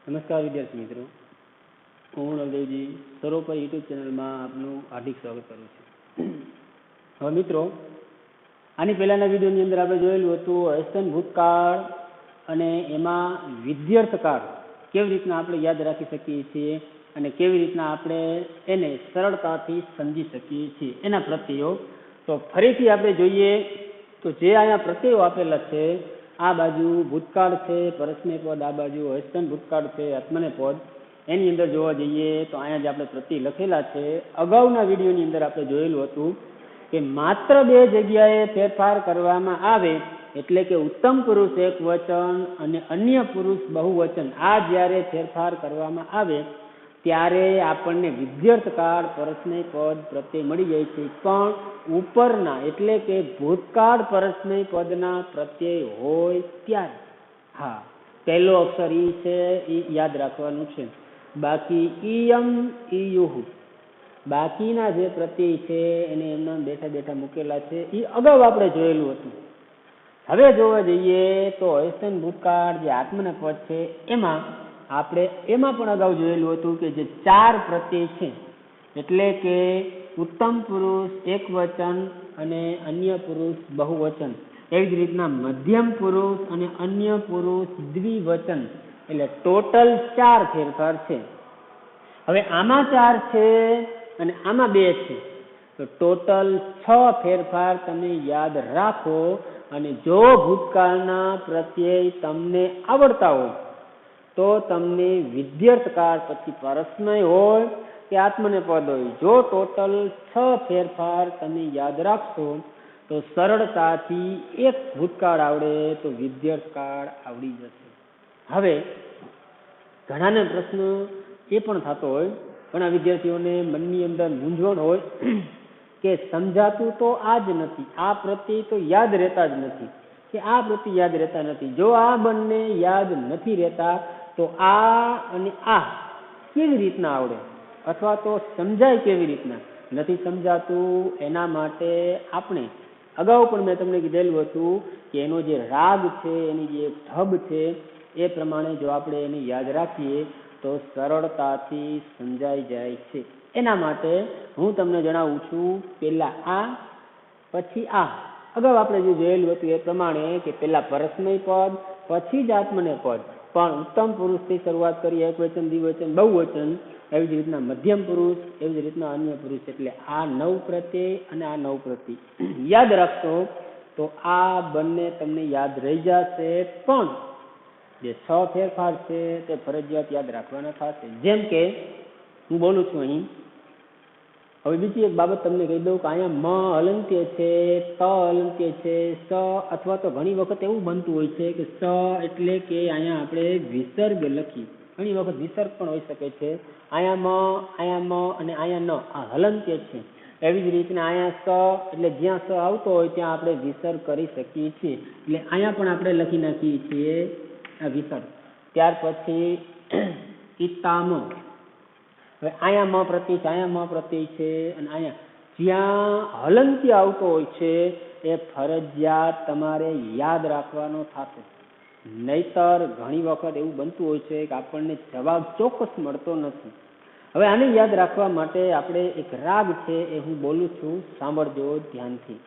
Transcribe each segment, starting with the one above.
નમસ્કાર વિદ્યાર્થી મિત્રો, હું નવદેવજી સરોપર યુટ્યુબ ચેનલમાં આપનું હાર્દિક સ્વાગત કરું છું. હવે મિત્રો, આની પહેલાંના વિડીયોની અંદર આપણે જોયેલું હતું અસ્તન ભૂતકાળ અને એમાં વિધ્યર્થકાળ કેવી રીતના આપણે યાદ રાખી શકીએ છીએ અને કેવી રીતના આપણે એને સરળતાથી સમજી શકીએ છીએ એના પ્રત્યયો. તો ફરીથી આપણે જોઈએ તો જે અહીંયા પ્રત્યયો આપેલા છે, આ બાજુ ભૂતકાળ છે પરસ્મય પદ, આ બાજુ અસ્તન ભૂતકાળ છે આત્મને પદ. એની અંદર જોવા જઈએ તો અહીંયા જે આપણે પ્રત્યય લખેલા છે, અગાઉના વિડીયોની અંદર આપણે જોયેલું હતું કે માત્ર બે જગ્યાએ ફેરફાર કરવામાં આવે, એટલે કે ઉત્તમ પુરુષ એક વચન અને અન્ય પુરુષ બહુવચન, આ જ્યારે ફેરફાર કરવામાં આવે ત્યારે આપણને વિધ્યર્થકાળ પરસ્મય પદ પ્રત્યય મળી જાય છે. પણ ઉપરના એટલે કે ભૂતકાળ પરસ્મય પદના પ્રત્યય હોય ત્યારે. હા, પહેલો અક્ષર ઈ છે, એ યાદ રાખવાનું છે. બાકી ઈયમ ઈયુહુ, બાકીના જે પ્રત્યય છે એને એમના બેઠા બેઠા મૂકેલા છે, એ અગાઉ આપણે જોયેલું હતું. હવે જોવા જઈએ તો અસ્તન ભૂતકાળ જે આત્મને પદ છે એમાં પણ અગાઉ જોયેલું હતું કે જે ચાર પ્રત્યય છે, એટલે કે ઉત્તમ પુરુષ એક વચન અને અન્ય પુરુષ બહુવચન, એવી જ રીતના મધ્યમ પુરુષ અને અન્ય પુરુષ દ્વિવચન, એટલે ટોટલ ચાર ફેરફાર છે. હવે આમાં ચાર છે અને આમાં બે છે, તો ટોટલ 6 ફેરફાર તમે યાદ રાખો. અને જો ભૂતકાળના પ્રત્યય તમને આવડતા હોય તો તમને વિધ્યર્થકાળ પછી પરસ્મય હોય કે આત્મને પદ હોય, જો ટોટલ 6 ફેરફાર તમે યાદ રાખશો તો સરળતાથી એક ભૂતકાળ આવડે તો વિધ્યર્થકાળ આવડી જશે. હવે ઘણાને પ્રશ્ન એ પણ થતો હોય, ઘણા વિદ્યાર્થીઓને મનની અંદર મૂંઝવણ હોય કે સમજાતું તો આ જ નથી, આ પ્રત્યય તો યાદ રહેતા જ નથી, કે આ પ્રત્યય યાદ રહેતા નથી. જો આ બંને યાદ નથી રહેતા તો આ અને આ કેવી રીતના આવડે, અથવા તો સમજાય કેવી રીતના? નથી સમજાતું. એના માટે આપણે અગાઉ પણ મેં તમને કીધેલું હતું કે એનો જે રાગ છે, એની જે ઢબ છે, એ પ્રમાણે જો આપણે એને યાદ રાખીએ તો સરળતાથી સમજાઈ જાય છે. એના માટે હું તમને જણાવું છું, પહેલા આ પછી આ. અગાઉ આપણે જે જોયેલું હતું એ પ્રમાણે કે પહેલા પરસ્મય પદ પછી જ આત્મને પદ, પણ ઉત્તમ પુરુષથી શરૂઆત કરી, એક વચન દ્વિવચન બહુવચન, એવી જ રીતના મધ્યમ પુરુષ, એવી જ રીતના અન્ય પુરુષ, એટલે આ 9 પ્રત્યય અને આ 9 પ્રત્યય યાદ રાખશો તો આ બંને તમને યાદ રહી જશે. પણ જે 6 ફેરફાર છે તે ફરજિયાત યાદ રાખવાના થશે. જેમ કે હું બોલું છું અહીં, હવે બીજી એક બાબત તમને કહી દઉં કે અહીંયા મ અલંત્ય છે, ત અલંત્ય છે, સ, અથવા તો ઘણી વખત એવું બનતું હોય છે કે સ એટલે કે અહીંયા આપણે વિસર્ગ લખી, ઘણી વખત વિસર્ગ પણ હોઈ શકે છે. અહીંયા મ અને અહીંયા ન, આ હલંત્ય છે. એવી જ રીતના અહીંયા સ, એટલે જ્યાં સ આવતો હોય ત્યાં આપણે વિસર્ગ કરી શકીએ છીએ, એટલે અહીંયા પણ આપણે લખી નાખીએ છીએ આ વિસર્ગ. ત્યાર પછી ઈતામ, હવે અહીંયા મ પ્રત્યય છે, અહીંયા મ પ્રત્યય છે, અને અહીંયા જ્યાં હલંત્ય આવતો હોય છે એ ફરજિયાત તમારે યાદ રાખવાનો થશે. નહીતર ઘણી વખત એવું બનતું હોય છે કે આપણને જવાબ ચોક્કસ મળતો નથી. હવે આને યાદ રાખવા માટે આપણે એક રાગ છે એ હું બોલું છું, સાંભળજો ધ્યાનથી.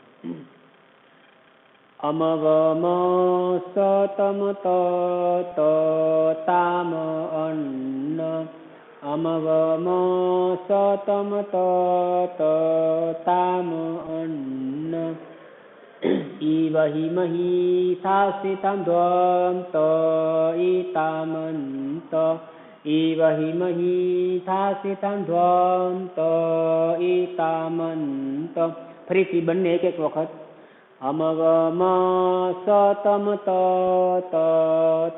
અમવમ સતમ ત તામ અન્ન, અમવમ સતમ ત તામ અન્ન, ઈવહિ મહી થાસિતમ ધ્વમ ત ઈતામંત, ઈવહિ મહી થાસિતમ ધ્વમ ત ઈતામંત. ફરીથી બંને એક એક વખત. અમવમ સતમ ત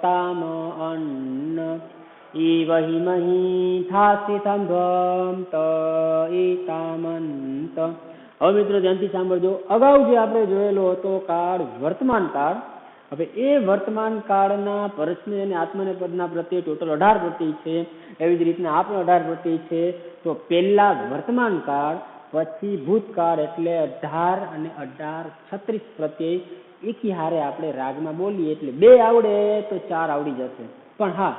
તામ અન્ન, ઈવહિ મહી થાસિતમ ધ્વમ ત ઈતામંત. હવે મિત્રો ધ્યાનથી સાંભળજો. અગાઉ જે આપણે જોયેલો હતો કાળ વર્તમાન કાળ, હવે એ વર્તમાન કાળના પરસ્મય અને આત્મને પદના પ્રત્યય ટોટલ 18 પ્રત્યય છે. એવી જ રીતના આ પણ 18 પ્રત્યય છે. તો પહેલા વર્તમાન કાળ, પછી ભૂતકાળ, એટલે 18 અને 18 36 પ્રત્યય એકી હારે આપણે રાગમાં બોલીએ એટલે 2 આવડે તો 4 આવડી જશે. પણ હા,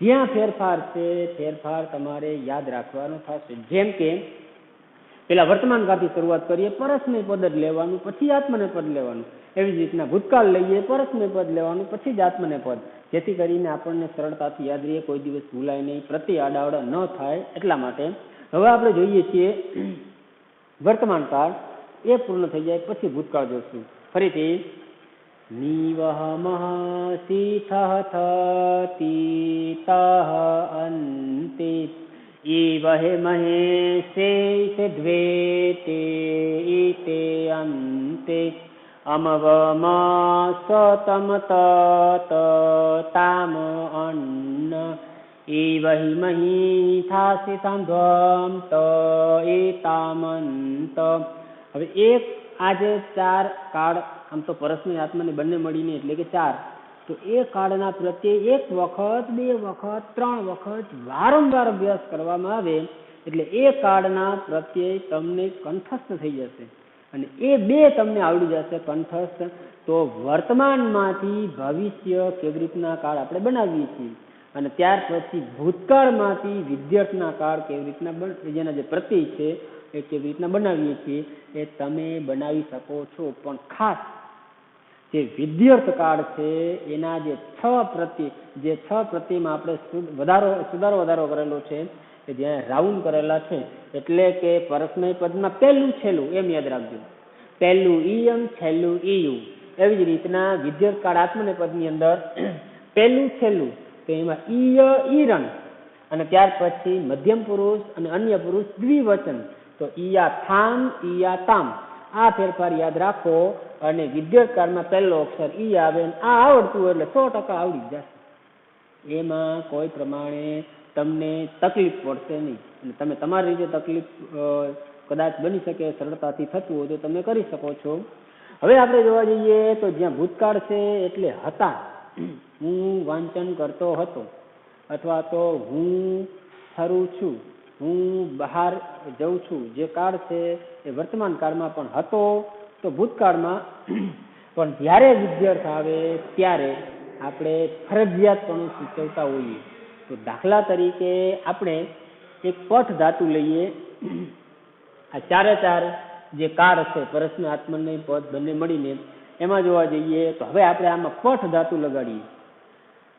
જ્યાં ફેરફાર છે ફેરફાર તમારે યાદ રાખવાનો થશે. જેમ કે પેલા વર્તમાન કાળથી શરૂઆત કરીએ, પરસ્મય પદ જ લેવાનું, પછી આત્મને પદ લેવાનું. એવી જ રીતના ભૂતકાળ લઈએ, પરસ્મય પદ લેવાનું, પછી જ આત્મને પદ, જેથી કરીને આપણને સરળતાથી યાદ રહીએ, કોઈ દિવસ ભૂલાય નહીં, પ્રત્યે આડાવડા ન થાય એટલા માટે. હવે આપણે જોઈએ છીએ વર્તમાન કાળ, એ પૂર્ણ થઈ જાય પછી ભૂતકાળ જોશું. ફરીથી નિવહમઃ શીથઃ તીતઃ અંતે ઈવહે મહે સે દ્વે તે ઈતે અંતે અમવમ સતમ તત તામ અન્ન ઈવહિ મહી થાસી સાંધ્વમ ત એતામંત. હવે એક આજે ચાર કાળ, આમ તો પરસ્મય આત્માને બંને મળીને એટલે કે ચાર, તો એ કાળના પ્રત્યે એક વખત, બે વખત, ત્રણ વખત વારંવાર અભ્યાસ કરવામાં આવે એટલે એ કાળના પ્રત્યે તમને કંઠસ્થ થઈ જશે અને એ બે તમને આવડી જશે કંઠસ્થ. તો વર્તમાનમાંથી ભવિષ્ય કેવી રીતના કાળ આપણે બનાવીએ છીએ અને ત્યાર પછી ભૂતકાળમાંથી વિદ્યાર્થના કાળ કેવી રીતના જેના જે પ્રત્યય છે એ કેવી રીતના બનાવીએ છીએ એ તમે બનાવી શકો છો. પણ ખાસ જે વિદ્યાર્થ કાળ છે એના જે છ પ્રત્યયમાં આપણે સુધારો કરેલો છે કે જ્યાં રાઉન્ડ કરેલા છે, એટલે કે પરસ્મય પદમાં પહેલું છેલ્લું એમ યાદ રાખજો, પહેલું ઈયમ છેલ્લું ઈયુ. એવી જ રીતના વિદ્યાર્થ કાળ આત્મને પદની અંદર પહેલું છેલ્લું, તો એમાં ઈય ઈરણ અને ત્યાર પછી મધ્યમ પુરુષ અને અન્ય પુરુષ દ્વિવચન, તો ઈયા થામ ઈયા તામ. આ ફેરફાર યાદ રાખો અને વિદ્યાર્થ કાળમાં પહેલો અક્ષર ઈ આવે, આ આવડતું હોય એટલે 100% આવડી જશે. એમાં કોઈ પ્રમાણે તમને તકલીફ પડશે નહીં અને તમે તમારી રીતે તકલીફ કદાચ બની શકે, સરળતાથી થતું હોય તો તમે કરી શકો છો. હવે આપણે જોવા જઈએ તો જ્યાં ભૂતકાળ છે એટલે હતા, હું વાંચન કરતો હતો, અથવા તો હું ફરું છું, હું બહાર જઉં છું, જે કાળ છે એ વર્તમાન કાળમાં પણ હતો તો ભૂતકાળમાં પણ જ્યારે વિદ્યાર્થ આવે ત્યારે આપણે ફરજિયાતપણું સૂચવતા હોઈએ. તો દાખલા તરીકે આપણે એક પઠ ધાતુ લઈએ, આ ચારે ચાર જે કાળ છે પરસ્મય આત્મને પદ બંને મળીને એમાં જોવા જઈએ તો હવે આપણે આમાં પઠ ધાતુ લગાડીએ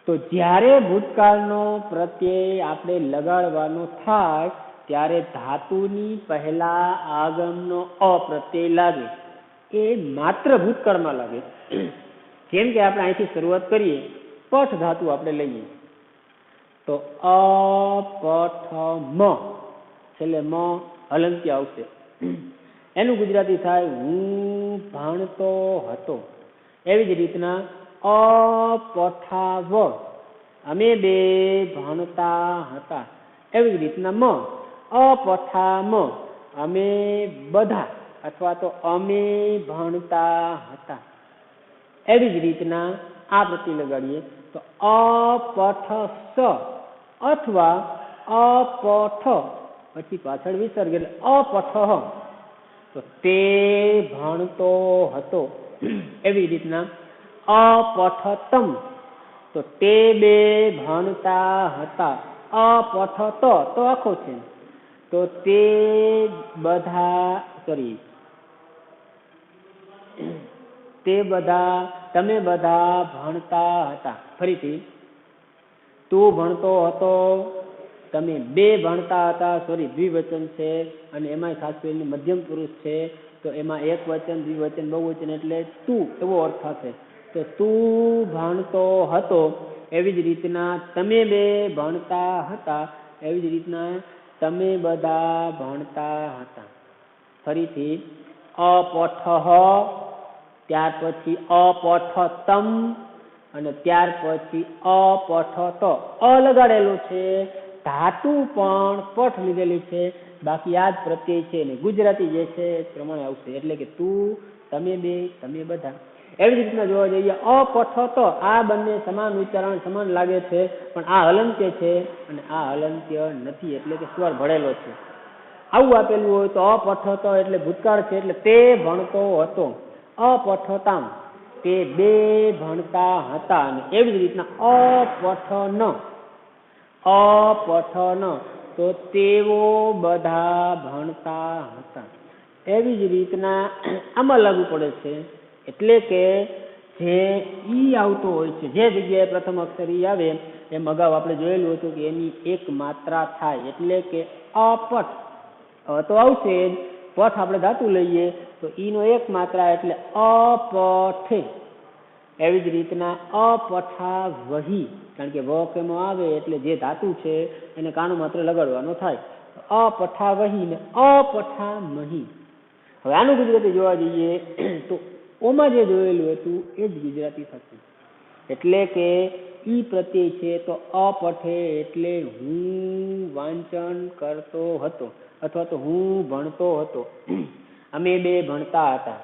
તો જ્યારે ભૂતકાળનો પ્રત્યય આપણે લગાડવાનો થાય ત્યારે ધાતુની પહેલા આગમનો અપ્રત્યય લાગે, એ માત્ર ભૂતકાળમાં લાગે. જેમ કે આપણે અહીંથી શરૂઆત કરીએ, પઠ ધાતુ આપણે લઈએ તો અપઠમ, છેલ્લે મ હલંત્ય આવશે, એનું ગુજરાતી થાય હું ભણતો હતો. એવી જ રીતના અપઠાવ, અમે બે ભણતા હતા. એવી જ રીતના મ અપઠામ, અમે બધા અથવા તો અમે ભણતા હતા. એવી જ રીતના આ પ્રત્યય લગાડીએ તો અપઠસ અથવા અપઠ પછી પાછળ વિસર્ગ એટલે અપઠ, તો તે ભણતો હતો. એવી રીતના અપઠતમ, તો તે બે ભણતા હતા. અપઠત તો આખો છે, તો તે બધા તમે બધા ભણતા હતા. ફરીથી તું ભણતો હતો, તમે બે ભણતા હતા, દ્વિવચન છે અને એમાં ખાસ કરીને મધ્યમ પુરુષ છે, તો એમાં એક વચન, દ્વિવચન, બહુવચન એટલે તું એવો અર્થ થશે. તો તું ભણતો હતો. એવી જ રીતના તમે બે ભણતા હતા, એવી જ રીતના તમે બધા ભણતા હતા. ફરીથી અપઠ, ત્યાર પછી અપઠતમ અને ત્યાર પછી અપઠત. અ લગાડેલું છે, ધાતુ પણ પઠ લીધેલી છે, બાકી આ જ પ્રત્યય છે ને ગુજરાતી જે છે એ પ્રમાણે આવશે, એટલે કે તું, તમે બે, તમે બધા. એવી જ રીતના જોવા જઈએ અપઠત, આ બંને સમાન ઉચ્ચારણ સમાન લાગે છે પણ આ હલંત્ય છે અને આ હલંત્ય નથી, એટલે કે સ્વર ભળેલો છે. આવું આપેલું હોય તો અપઠત એટલે ભૂતકાળ છે, એટલે તે ભણતો હતો. અપઠતામ, તે બે ભણતા હતા. અને એવી જ રીતના અપઠન, અપઠન, તો તેઓ બધા ભણતા હતા. એવી જ રીતના આમાં લાગુ પડે છે. એટલે કે જે ઈ આવતો હોય છે, જે જગ્યાએ પ્રથમ અક્ષર ઈ આવે, એમ અગાઉ આપણે જોયેલું હતું કે એની એક માત્રા થાય, એટલે કે અપઠ. તો આવશે પઠ, આપણે ધાતુ લઈએ તો ઈનો એક માત્રા એટલે અપઠે. એવી જ રીતના અપઠા વહી, કારણ કે વ કેમો આવે એટલે જે ધાતુ છે એને કાનો માત્ર લગાડવાનો થાય. અપઠા વહી ને અપઠા મહી. હવે આનું ગુજરાતી જોવા જઈએ તો ઓમાં જે જોયેલું હતું એ જ ગુજરાતી થશે. એટલે કે ઈ પ્રત્યય છે તો અપઠે એટલે હું વાંચન કરતો હતો, અથવા તો હું ભણતો હતો. અમે બે ભણતા હતા,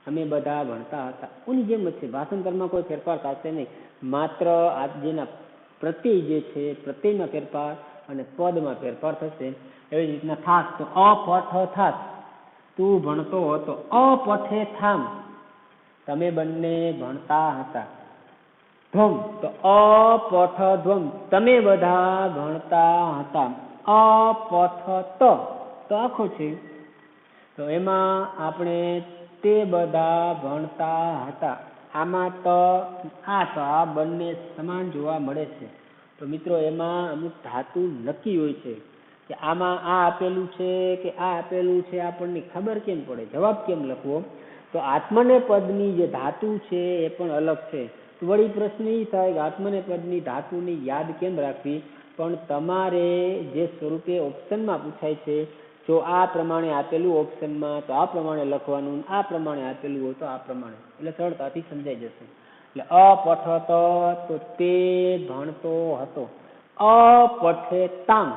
અમે બધા ભણતા હતા. ઓની જેમ જ છે, ભાષાંતરમાં કોઈ ફેરફાર થશે નહીં. માત્ર આ જેના પ્રત્યય જે છે, પ્રત્યયમાં ફેરફાર અને પદમાં ફેરફાર થશે. એવી રીતના થાસ, તો અપઠ થાસ, તું ભણતો હતો. અપઠે થામ, તમે બંને ભણતા હતા. ધ્વમ, તો અપઠ ધ્વમ, તમે બધા ભણતા હતા. અપઠ તો આખો છે, તો એમાં આપણે તે બધા ભણતા હતા. આમાં આ બંને સમાન જોવા મળે છે. તો મિત્રો એમાં અમુક ધાતુ નક્કી હોય છે કે આમાં આ આપેલું છે કે આ આપેલું છે, આપણને ખબર કેમ પડે, જવાબ કેમ લખવો? તો આત્મને પદની જે ધાતુ છે એ પણ અલગ છે. વળી પ્રશ્ન એ થાય કે આત્મને પદની ધાતુની યાદ કેમ રાખવી? પણ તમારે જે સ્વરૂપે ઓપ્શનમાં પૂછાય છે, જો આ પ્રમાણે આપેલું ઓપ્શનમાં તો આ પ્રમાણે લખવાનું, આ પ્રમાણે આપેલું હોય તો આ પ્રમાણે, એટલે સરળતાથી સમજાઈ જશે. એટલે અપઠત, તો તે ભણતો હતો. અપઠેતામ,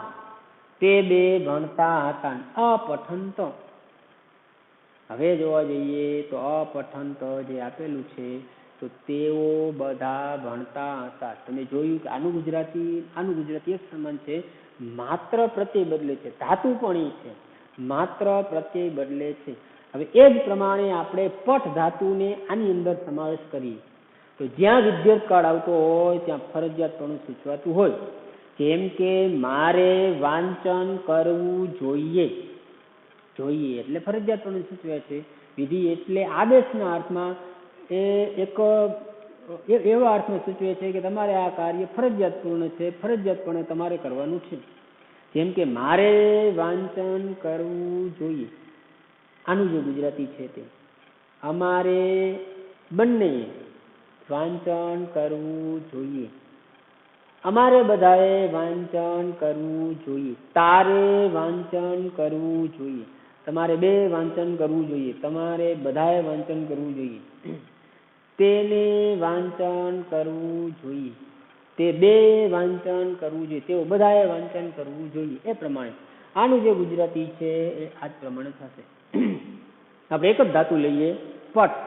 તે બે ભણતા હતા. અપઠંત, હવે જોવા જઈએ તો અપઠંત જે આપેલું છે તો તેઓ બધા ભણતા હતા. તમે જોયું કે આનું ગુજરાતી એક સમાન છે, માત્ર પ્રત્યય બદલે છે, ધાતુ પણ એ છે, માત્ર પ્રત્યય બદલે છે. હવે એ જ પ્રમાણે આપણે પઠ ધાતુને આની અંદર સમાવેશ કરીએ તો જ્યાં વિદ્યાર્થકાળ આવતો હોય ત્યાં ફરજિયાતપણું સૂચવાતું હોય. જેમ કે મારે વાંચન કરવું જોઈએ, જોઈએ એટલે ફરજિયાતપણું સૂચવે છે. વિધિ એટલે આદેશના અર્થમાં એ એક એવા અર્થમાં સૂચવે છે કે તમારે આ કાર્ય ફરજિયાતપૂર્ણ છે, ફરજિયાતપણે તમારે કરવાનું છે. જેમ કે મારે વાંચન કરવું જોઈએ, આનું જે ગુજરાતી છે તે. અમારે બંને વાંચન કરવું જોઈએ, અમારે બધાએ વાંચન કરવું જોઈએ. તારે વાંચન કરવું જોઈએ, તમારે બે વાંચન કરવું જોઈએ, તમારે બધાએ વાંચન કરવું જોઈએ. તેને વાંચન કરવું જોઈએ, તે બે વાંચન કરવું જોઈએ, તેઓ બધાએ વાંચન કરવું જોઈએ. એ પ્રમાણે આનું જે ગુજરાતી છે એ આ જ પ્રમાણે થશે. આપણે એક જ ધાતુ લઈએ, પઠ.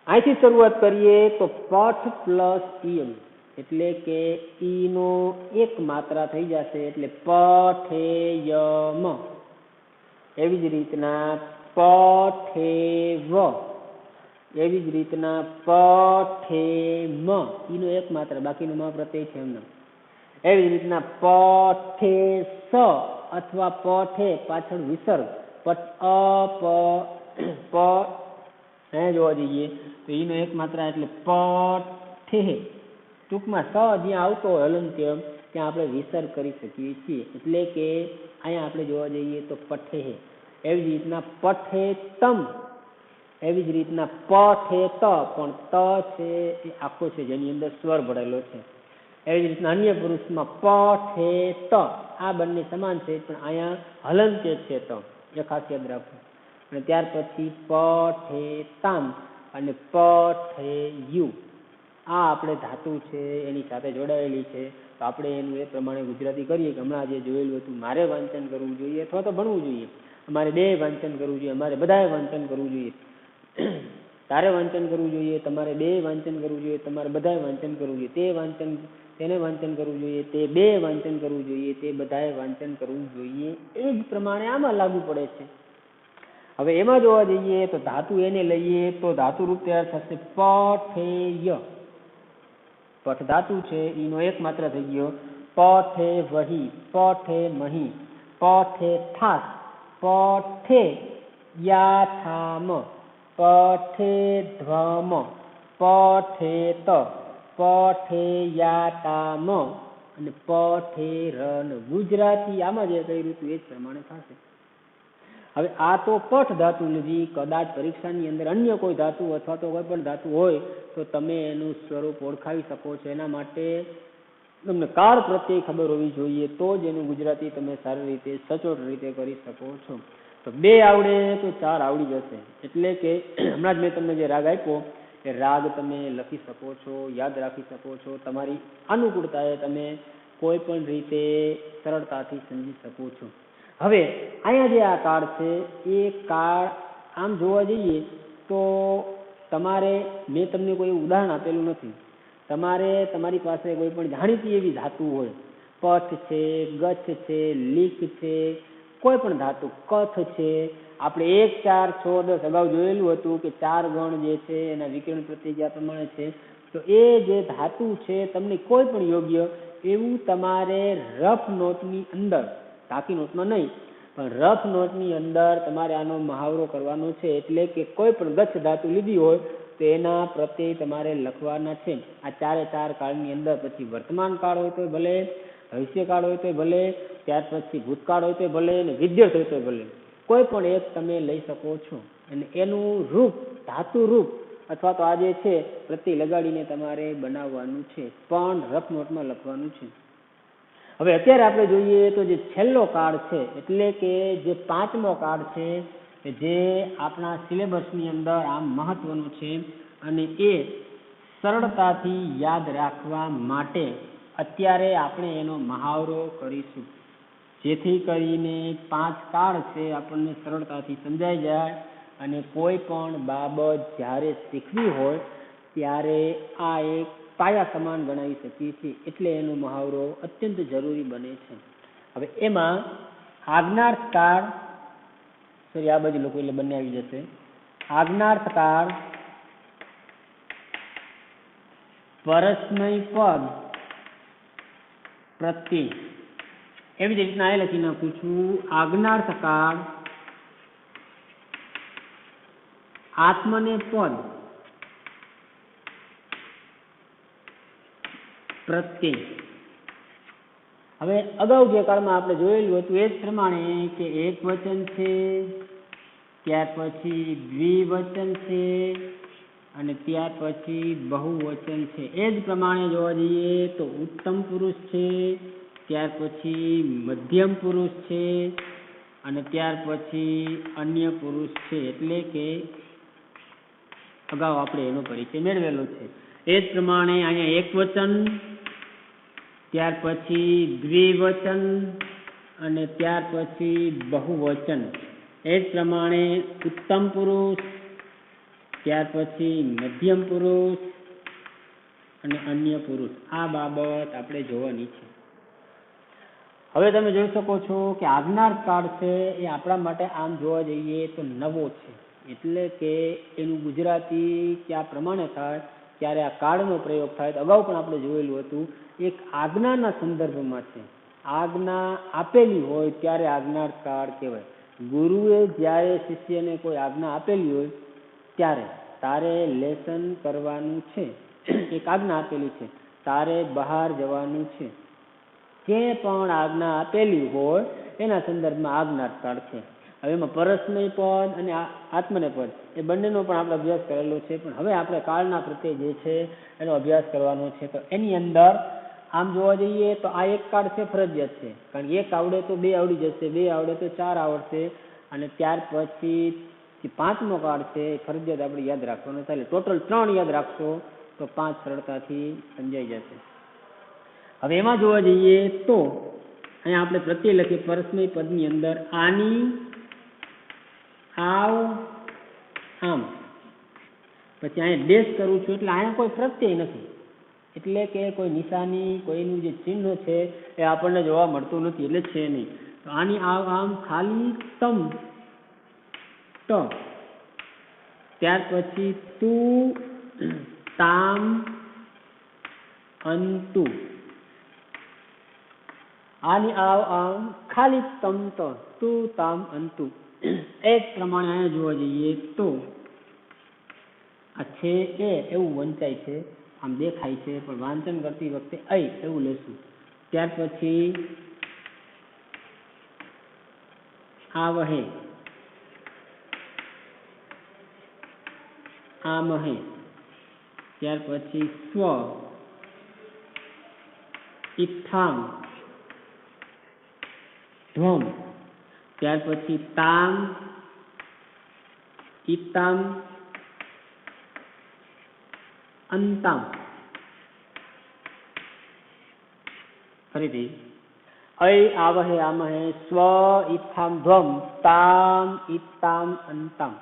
અહીંથી શરૂઆત કરીએ તો પઠ પ્લસ ઈયમ, એટલે કે ઈનો એક માત્રા થઈ જશે, એટલે પઠેયમ. એવી જ રીતના પઠેવ, એવી જ રીતના પઠેમ, ઈનો એક માત્ર, બાકીનો માં પ્રત્યય છે એમને. એવી જ રીતના પઠેસ અથવા પઠે પાછળ વિસર્ગ, જોવા જઈએ તો ઈનો એક માત્ર એટલે પઠે. ટૂંકમાં સ જ્યાં આવતો હોય હલંત્ય ત્યાં આપણે વિસર્ગ કરી શકીએ છીએ. એટલે કે અહીંયા આપણે જોવા જઈએ તો પઠે. એવી જ રીતના પઠેતમ, એવી જ રીતના પઠેત, પણ ત છે એ આખો છે જેની અંદર સ્વર ભરેલો છે. એવી જ રીતના અન્ય પુરુષમાં પઠેત, આ બંને સમાન છે પણ અહીંયા હલંત્ય છે તો એ ખાસ યાદ રાખવું. અને ત્યાર પછી પઠેતામ અને પઠેયુ, આ આપણે ધાતુ છે એની સાથે જોડાયેલી છે. તો આપણે એનું એ પ્રમાણે ગુજરાતી કરીએ કે હમણાં જે જોયેલું હતું, મારે વાંચન કરવું જોઈએ અથવા તો ભણવું જોઈએ, અમારે બે વાંચન કરવું જોઈએ, અમારે બધાએ વાંચન કરવું જોઈએ, તારે વાંચન કરવું જોઈએ, તમારે બે વાંચન કરવું જોઈએ, તમારે બધાએ વાંચન કરવું જોઈએ, તેને વાંચન કરવું જોઈએ, તે બે વાંચન કરવું જોઈએ, તે બધાએ વાંચન કરવું જોઈએ. એ જ પ્રમાણે આમાં લાગુ પડે છે. હવે એમાં જોવા જઈએ તો ધાતુ એને લઈએ તો ધાતુ રૂપ તૈયાર થશે પઠેય. પઠ ધાતુ છે, એનો એક માત્ર થઈ ગયો પઠે વહી, પઠે મહી, પઠે થાસ, પઠે યાથામ, પઠે ધ્વમ, પઠેત, પઠે યાતામ અને પઠે રન. ગુજરાતી આમાં જે કર્યું હતું એ જ પ્રમાણે થશે. હવે આ તો પઠ ધાતુ લીધી. કદાચ પરીક્ષાની અંદર અન્ય કોઈ ધાતુ અથવા તો કોઈ પણ ધાતુ હોય તો તમે એનું સ્વરૂપ ઓળખાવી શકો છો. એના માટે તમને કાળ પ્રત્યે ખબર હોવી જોઈએ, તો જ એનું ગુજરાતી તમે સારી રીતે સચોટ રીતે કરી શકો છો. તો 2 આવડે તો 4 આવડી જશે. એટલે કે હમણાં જ મેં તમને જે રાગ આપ્યો એ રાગ તમે લખી શકો છો, યાદ રાખી શકો છો. તમારી અનુકૂળતાએ તમે કોઈ પણ રીતે સરળતાથી સમજી શકો છો. હવે અહીંયા જે આ કાળ છે એ કાળ આમ જોવા જઈએ તો તમારે, મેં તમને કોઈ ઉદાહરણ આપેલું નથી, તમારે તમારી પાસે કોઈ પણ જાણીતી એવી ધાતુ હોય, પઠ છે, ગચ્છ છે, લીક છે, કોઈ પણ ધાતુ, કથ છે. આપણે 1, 4, 6, 10 અગાઉ જોયેલું હતું કે 4 ગણ જે છે એના વિકરણ પ્રત્યે પ્રમાણે છે. તો એ જે ધાતુ છે તમને કોઈ પણ યોગ્ય એવું તમારે રફ નોટની અંદર, ટાંકી નોટમાં નહીં પણ રફ નોટની અંદર તમારે આનો મહાવરો કરવાનો છે. એટલે કે કોઈ પણ ગચ્છ ધાતુ લીધી હોય તો એના પ્રત્યે તમારે લખવાના છે. આ 4 કાળની અંદર પછી વર્તમાન કાળ હોય તો ભલે, ભવિષ્યકાળ હોય તો ભલે, ત્યાર પછી ભૂતકાળ હોય તો ભલે અને વિદ્યત હોય તો ભલે, કોઈ પણ એક તમે લઈ શકો છો. અને એનું રૂપ, ધાતુ રૂપ અથવા તો આ જે છે પ્રત્યય લગાડીને તમારે બનાવવાનું છે, પણ રફ નોટમાં લખવાનું છે. હવે અત્યારે આપણે જોઈએ તો જે છેલ્લો કાળ છે, એટલે કે જે 5મો કાળ છે, જે આપણા સિલેબસની અંદર આમ મહત્વનું છે અને એ સરળતાથી યાદ રાખવા માટે અત્યારે આપણે એનો મહાવરો કરીશું, જેથી કરીને 5 કાળ છે આપણને સરળતાથી સમજાઈ જાય અને કોઈ પણ બાબત જ્યારે શીખવી હોય ત્યારે આ એક પાયા સમાન ગણાવી શકીએ છીએ. એટલે એનો મહાવરો અત્યંત જરૂરી બને છે. હવે એમાં આજ્ઞાર્થ કાળ, સોરી આ બાજુ લોકો એટલે બંને આવી જશે. આજ્ઞાર્થ કાળ, પરસ્મય પદ પ્રત્યય, એવી જ રીતના એ લખી નાખું છું. આજ્ઞાર્થ કાળ, આત્મને પદ પ્રત્યય. હવે અગાઉ જે કાળમાં આપણે જોયેલું હતું એ જ પ્રમાણે કે એક વચન છે, ત્યાર પછી દ્વિવચન છે અને ત્યાર પછી બહુવચન છે. એ જ પ્રમાણે જોવા જઈએ તો ઉત્તમ પુરુષ છે, ત્યાર પછી મધ્યમ પુરુષ છે અને ત્યાર પછી અન્ય પુરુષ છે. એટલે કે અગાઉ આપણે એનો પરિચય મેળવેલો છે. એ જ પ્રમાણે અહીંયા એક વચન, ત્યાર પછી દ્વિવચન અને ત્યાર પછી બહુવચન. એ જ પ્રમાણે ઉત્તમ પુરુષ, ત્યાર પછી મધ્યમ પુરુષ અને અન્ય પુરુષ. આ બાબત આપણે જોવાની છે. હવે તમે જોઈ શકો છો કે આજ્ઞાર્થ કાળ છે એ આપણા માટે આમ જોવા જઈએ તો નવો છે. એટલે કે એનું ગુજરાતી કયા પ્રમાણે થાય, ત્યારે આ કાળનો પ્રયોગ થાય. અગાઉ પણ આપણે જોયેલું હતું, એક આજ્ઞાના સંદર્ભમાં છે. આજ્ઞા આપેલી હોય ત્યારે આજ્ઞાર્થ કાળ કહેવાય. ગુરુએ જ્યારે શિષ્યને કોઈ આજ્ઞા આપેલી હોય ત્યારે તારે લેસન કરવાનું છે, એક આજ્ઞા આપેલી છે, તારે બહાર જવાનું છે, જે પણ આજ્ઞા આપેલી હોય એના સંદર્ભમાં આજ્ઞાર્થ કાળ છે. હવે એમાં પરસ્મય પદ અને આત્મને પદ એ બંનેનો પણ આપણે અભ્યાસ કરેલો છે. પણ હવે આપણે કાળના પ્રત્યે જે છે એનો અભ્યાસ કરવાનો છે. તો એની અંદર આમ જોવા જઈએ તો આ એક કાળ છે ફરજિયાત છે, કારણ કે 1 આવડે તો 2 આવડી જશે, 2 આવડે તો 4 આવડશે અને ત્યાર પછી 5મો કાળ છે ફરજિયાત આપણે યાદ રાખવાનો. ચાલે ટોટલ 3 યાદ રાખશો તો 5 સરળતાથી સમજાઈ જશે. હવે એમાં જોવા જઈએ તો અહીંયા આપણે પ્રત્યય લખીએ પરસ્મય પદની અંદર આની, આવ, આમ, પછી અહીંયા ડેશ કરું છું એટલે અહીંયા કોઈ પ્રત્યય નથી, એટલે કે કોઈ નિશાની, કોઈનું જે ચિહ્ન છે એ આપણને જોવા મળતું નથી, એટલે છે નહીં. તો આની આવ, આમ, ખાલી તમ, ટ, ત્યાર પછી તું, તામ, અંતુ, આની આવ આમ ખાલી તમ તો તું તામ અંતુ એ જ પ્રમાણે અહીંયા જોવા જઈએ તો આ છે એ એવું વંચાય છે, આમ દેખાય છે, પણ વાંચન કરતી વખતે એવું લેશું. ત્યાર પછી આવહે, આમહે, ત્યાર પછી સ્વ, ઇત્થામ, ધ્વમ, ત્યાર પછી તામ, ઇતામ, અંતામ. ફરીથી આવહે, આમહે, સ્વ, ઇત્થામ, ધ્વમ, તામ, ઇતામ, અંતામ.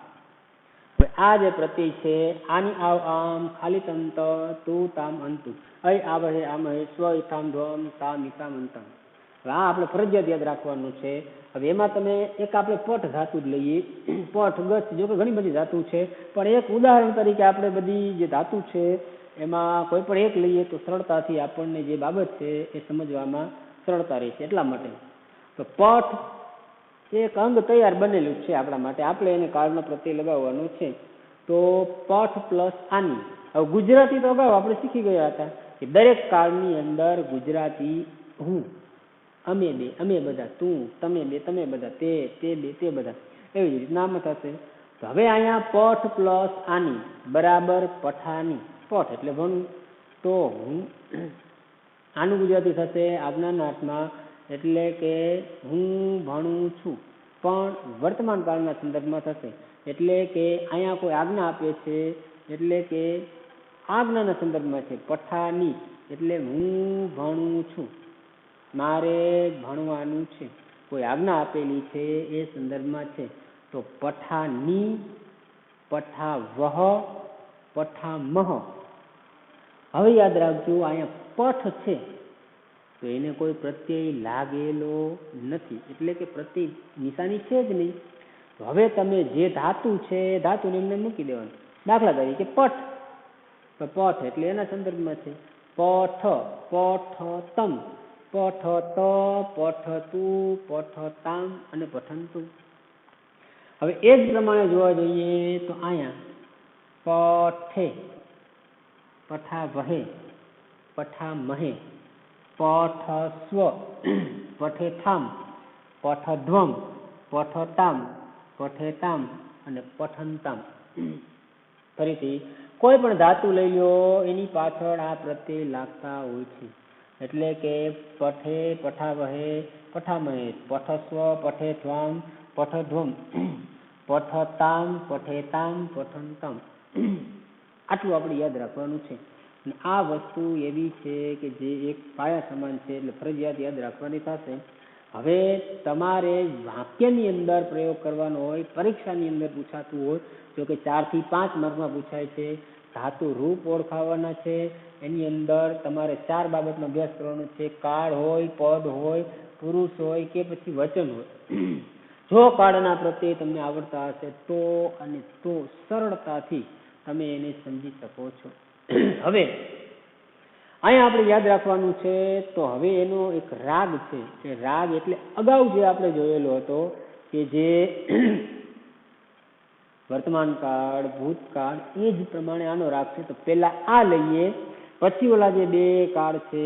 હવે આ જે પ્રત્યય છે આની આવ આમ ખાલી તંત તું તામ અંતુ આવહે, આમહે, સ્વ, ઇત્થામ, ધ્વમ, તામ, ઇતામ, અંતામ. હવે આ આપણે ફરજિયાત યાદ રાખવાનું છે. હવે એમાં તમે એક આપણે પઠ ધાતુ જ લઈએ, પઠ, ગચ્છ, જો કે ઘણી બધી ધાતુ છે, પણ એક ઉદાહરણ તરીકે આપણે બધી જે ધાતુ છે એમાં કોઈ પણ એક લઈએ તો સરળતાથી આપણને જે બાબત છે એ સમજવામાં સરળતા રહે છે. એટલા માટે તો પઠ એક અંગ તૈયાર બનેલું છે આપણા માટે, આપણે એને કાળનો પ્રત્યય લગાવવાનો છે. તો પઠ પ્લસ આની. હવે ગુજરાતી તો અગાઉ આપણે શીખી ગયા હતા કે દરેક કાળની અંદર ગુજરાતી હું, અમે બે, અમે બધા, તું, તમે બે, તમે બધા, તે બે, તે બધા, એવી રીતના આમ થશે. તો હવે અહીંયા પઠ પ્લસ આની બરાબર પઠાની. પઠ એટલે ભણવું, તો હું, આનું ગુજરાતી થશે આજ્ઞાના અર્થમાં, એટલે કે હું ભણું છું, પણ વર્તમાન કાળના સંદર્ભમાં થશે. એટલે કે અહીંયા કોઈ આજ્ઞા આપે છે એટલે કે આજ્ઞાના સંદર્ભમાં છે. પઠાની એટલે હું ભણું છું, મારે ભણવાનું છે, કોઈ આજ્ઞા આપેલી છે એ સંદર્ભમાં છે. તો પઠાની, પઠાવહ, પઠામહ. હવે યાદ રાખજો અહીંયા પઠ છે તો એને કોઈ પ્રત્યય લાગેલો નથી, એટલે કે પ્રત્યય નિશાની છે જ નહીં. તો હવે તમે જે ધાતુ છે એ ધાતુને એમને મૂકી દેવાનું. દાખલા તરીકે પઠ, તો પઠ એટલે એના સંદર્ભમાં છે. પઠ, પઠતમ, પઠત, પઠતું, પઠતામ અને પઠંતું. હવે એ જ પ્રમાણે જોવા જઈએ તો અહીંયા પઠે, પઠાવહે, પઠામહે, પઠસ્વ, પઠેથામ, પઠધ્વમ, પઠતામ, પઠેતામ અને પઠંતામ. ફરીથી કોઈ પણ ધાતુ લઈ લો એની પાછળ આ પ્રત્યય લાગતા હોય છે. એટલે કે પઠે, પઠાવહે, પઠામહે, પઠસ્વ, પઠેથ્વામ, પઠધ્વમ, પઠતામ, પઠેતામ, પઠંતામ. આટલું આપણે યાદ રાખવાનું છે. અને આ વસ્તુ એવી છે કે જે એક પાયા સમાન છે, એટલે ફરજિયાત યાદ રાખવાની થશે. હવે તમારે વાક્યની અંદર પ્રયોગ કરવાનો હોય, પરીક્ષાની અંદર પૂછાતું હોય, જો કે 4 થી 5 માર્કમાં પૂછાય છે. ધાતુ રૂપ ઓળખાવાના છે, એની અંદર તમારે 4 બાબતનો અભ્યાસ કરવાનો છે. કાળ હોય, પદ હોય, પુરુષ હોય કે પછી વચન હોય. જો કાળના પ્રત્યે તમને આવડતા હશે તો અને તો સરળતાથી તમે એને સમજી શકો છો. હવે અહીંયા આપણે યાદ રાખવાનું છે. તો હવે એનો એક રાગ છે, કે રાગ એટલે અગાઉ જે આપણે જોયેલો હતો કે જે વર્તમાન કાળ, ભૂતકાળ, એ જ પ્રમાણે આનો રાગ છે. તો પહેલા આ લઈએ, પછી ઓલા જે 2 કાળ છે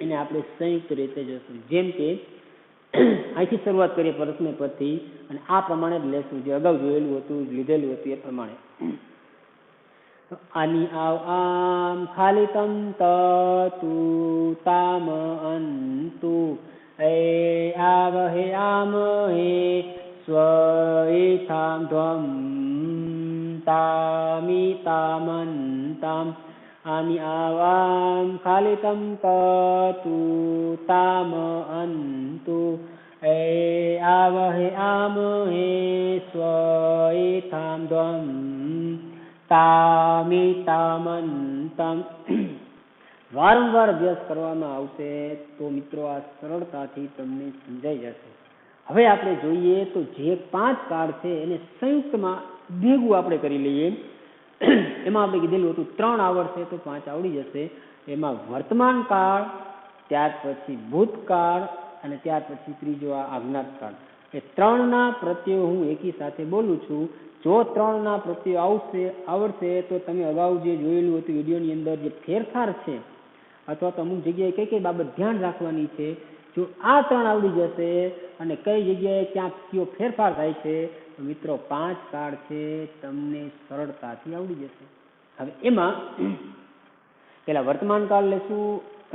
એને આપણે સંયુક્ત રીતે જોશું. જેમ કે અહીંથી શરૂઆત કરીએ પરસ્મય પદથી, અને આ પ્રમાણે જ લેશું, જે અગાઉ જોયેલું હતું, લીધેલું હતું એ પ્રમાણે. આની આવ આમ ખાલી તમ ત તું તામ અંતુ આવહે, આમહે, સ્વ, ઇત્થામ, ધ્વમ, તામિતામંતામ. આની આવ આમ ખાલી તમ ત તું તામ અંતુ આવહે, આમહે, સ્વ, ઇત્થામ, ધ્વમ, તામિતામંતમ. વારંવાર અભ્યાસ કરવામાં આવશે તો મિત્રો આ સરળતાથી તમને સમજાઈ જશે. હવે આપણે જોઈએ તો જે 5 કાળ છે એને સંયુક્તમાં ભેગું આપણે કરી લઈએ. એમાં આપણે કીધેલું હતું 3 આવડશે તો 5 આવડી જશે. એમાં વર્તમાન કાળ, ત્યાર પછી ભૂતકાળ અને ત્યાર પછી ત્રીજો આ આજ્ઞાત કાળ. એ ત્રણના પ્રત્યયો હું એકી સાથે બોલું છું. જો ત્રણના પ્રત્યયો આવડશે તો તમે અગાઉ જે જોયેલું હતું વિડીયોની અંદર જે ફેરફાર છે અથવા તો અમુક જગ્યાએ કઈ કઈ બાબત ધ્યાન રાખવાની છે, જો આ ત્રણ આવડી જશે અને કઈ જગ્યાએ ક્યાં કયો ફેરફાર થાય છે તો મિત્રો 5 કાળ છે તમને સરળતાથી આવડી જશે. હવે એમાં પેલા વર્તમાન કાળ લેશું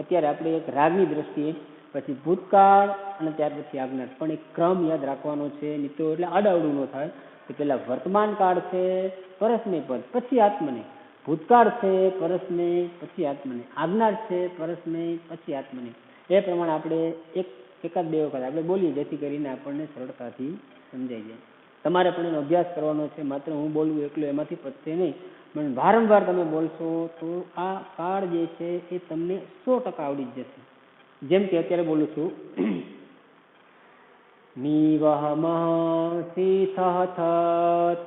અત્યારે આપણે એક રાગની દ્રષ્ટિએ, પછી ભૂતકાળ અને ત્યાર પછી આજ્ઞાત. પણ એક ક્રમ યાદ રાખવાનો છે મિત્રો, એટલે આડાવડું ન થાય. કે પેલા વર્તમાન કાળ છે પરસ્મય પદ, પછી આત્મને. ભૂતકાળ છે પરસ્મય, પછી આત્મને. આજ્ઞાત છે પરસ્મય, પછી આત્મને. એ પ્રમાણે આપણે એકાદ બે વખત આપણે બોલીએ જેથી કરીને આપણને સરળતાથી સમજાઈ જાય. તમારે પણ એનો અભ્યાસ કરવાનો છે, માત્ર હું બોલવું એકલો એમાંથી પતશે નહીં, પણ વારંવાર તમે બોલશો તો આ કાળ જે છે એ તમને 100% આવડી જ જશે. જેમ કે અત્યારે બોલું છું, નિવહમઃ શીથઃ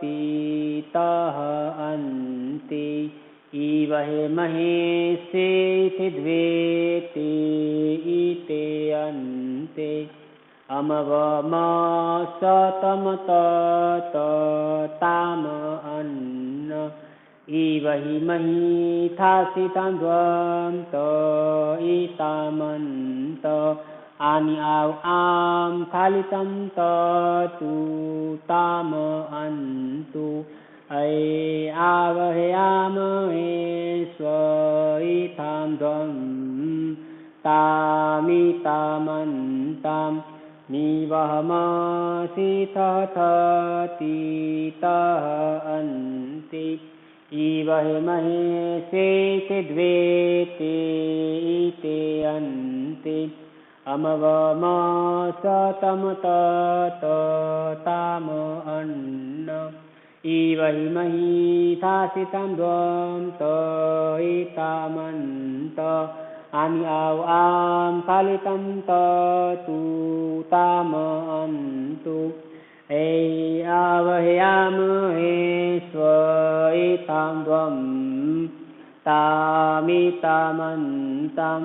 તીતઃ અંતે ઈવહે મહેશેતિ દ્વેતે ઈતે અંતે અમવમ સતમ તત તામ અન્ન ઈવહિ મહિથાસિતાં દ્વંત ઈતામંત આની આમ થાલિતમ તતુ તામ અંતુ આવહે આમહે સ્વઈથામ ધ્વમ તામિતામંતામ નિવહમસિથઃ તીતઃ અંતે ઈવહે મહેશેતિ દ્વેતે ઈતે અંતે અમવમ સતમ તત તામ અન્ન ઈવહિ મહિથાસિતાં દ્વમ ઈતામંત આની આમ ફાલિતમ તતુ તામ અંતુ આવહે આમહે સ્વઈથાં દ્વમ તામિતામંતામ.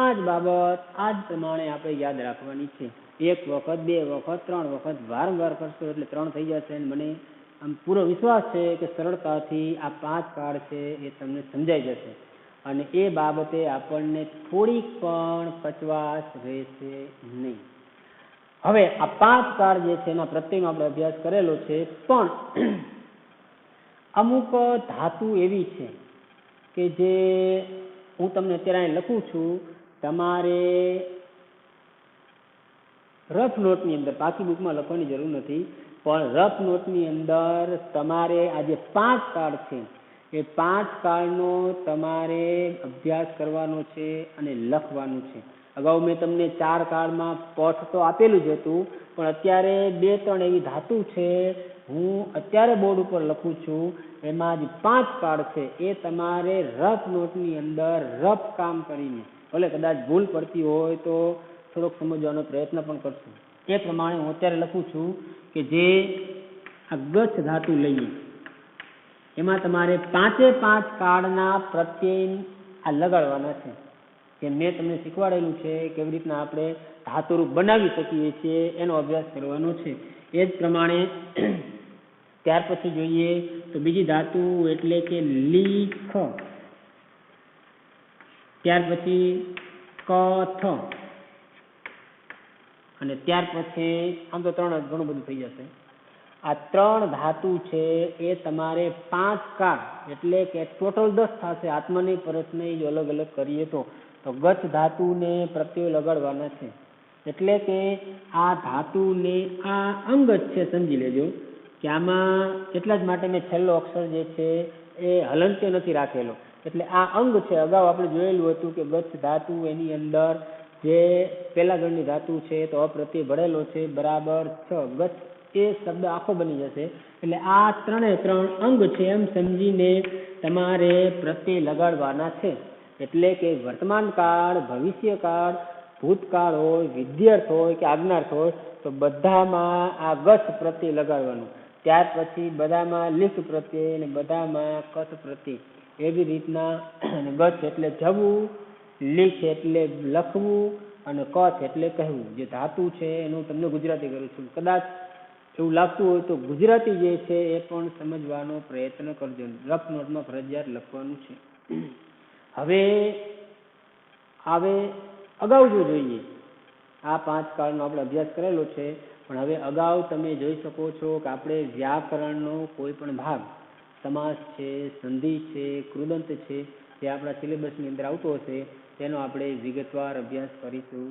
આ જ બાબત આ જ પ્રમાણે આપણે યાદ રાખવાની છે. 1 વખત 2 વખત 3 વખત વારંવાર કરશો એટલે 3 થઈ જશે. અને મને આમ પૂરો વિશ્વાસ છે કે સરળતાથી આ 5 કાળ છે એ તમને સમજાઈ જશે અને એ બાબતે આપણને થોડીક પણ કચવાશ રહેશે નહીં. હવે આ 5 કાળ જે છે એના પ્રત્યેનો આપણે અભ્યાસ કરેલો છે, પણ અમુક ધાતુ એવી છે કે જે હું તમને અત્યારે લખું છું, તમારે રફ નોટની અંદર, પાકી બુકમાં લખવાની જરૂર નથી, પણ રફ નોટની અંદર તમારે આ જે 5 કાળ છે એ 5 કાળનો તમારે અભ્યાસ કરવાનો છે અને લખવાનું છે. અગાઉ મેં તમને 4 કાળમાં પઠ તો આપેલું જ હતું, પણ અત્યારે 2-3 એવી ધાતુ છે હું અત્યારે બોર્ડ ઉપર લખું છું, એમાં જે 5 કાળ છે એ તમારે રફ નોટની અંદર રફ કામ કરીને, ભલે કદાચ ભૂલ પડતી હોય તો થોડોક સમજવાનો પ્રયત્ન પણ કરશું. એ પ્રમાણે હું અત્યારે લખું છું કે જે આ ગચ્છ ધાતુ લઈએ એમાં તમારે 5 કાળના પ્રત્યય આ લગાડવાના છે. કે મેં તમને શીખવાડેલું છે કેવી રીતના આપણે ધાતુરૂપ બનાવી શકીએ છીએ એનો અભ્યાસ કરવાનો છે. એ જ પ્રમાણે ત્યાર પછી જોઈએ તો બીજી ધાતુ એટલે કે લીખ, ત્યાર પછી કથ, અને ત્યાર પછી આમ તો 3 ઘણું બધું થઈ જશે. આ 3 ધાતુ છે એ તમારે 5 કાળ એટલે કે ટોટલ 10 થશે. આત્મને પરસ્મય જો અલગ અલગ કરીએ તો ગચ્છ ધાતુને પ્રત્યય લગાડવાના છે. એટલે કે આ ધાતુને આ અંગ જ છે, સમજી લેજો કે આમાં એટલા જ માટે મેં છેલ્લો અક્ષર જે છે એ હલંત્ય નથી રાખેલો. એટલે આ અંગ છે. અગાઉ આપણે જોયેલું હતું કે ગચ્છ ધાતુ એની અંદર જે પહેલા ગણની ધાતુ છે તો અપ્રત્યય ભળેલો છે બરાબર 6. ગચ્છ એ શબ્દ આખો બની જશે. એટલે આ 3 અંગ છે એમ સમજીને તમારે પ્રત્યય લગાડવાના છે. એટલે કે વર્તમાન કાળ, ભવિષ્ય કાળ, ભૂતકાળ હોય, વિદ્યાર્થ હોય કે આજ્ઞાર્થ હોય તો બધામાં આ ગચ્છ પ્રત્યય લગાડવાનું. ત્યાર પછી બધામાં લીખ પ્રત્યય અને બધામાં કથ પ્રત્યય. એવી રીતના ગચ્છ એટલે જવું, લીખ એટલે લખવું અને કથ એટલે કહેવું, જે ધાતુ છે એનું તમને ગુજરાતી કરું છું. કદાચ એવું લાગતું હોય તો ગુજરાતી જે છે એ પણ સમજવાનો પ્રયત્ન કરજો. રફ નોટમાં ફરજિયાત લખવાનું છે. હવે અગાઉ જો જોઈએ, આ 5 કાળનો આપણે અભ્યાસ કરેલો છે, પણ હવે અગાઉ તમે જોઈ શકો છો કે આપણે વ્યાકરણનો કોઈ પણ ભાગ, સમાસ છે, સંધિ છે, કૃદંત છે, જે આપણા સિલેબસની અંદર આવતો હશે તેનો આપણે વિગતવાર અભ્યાસ કરીશું.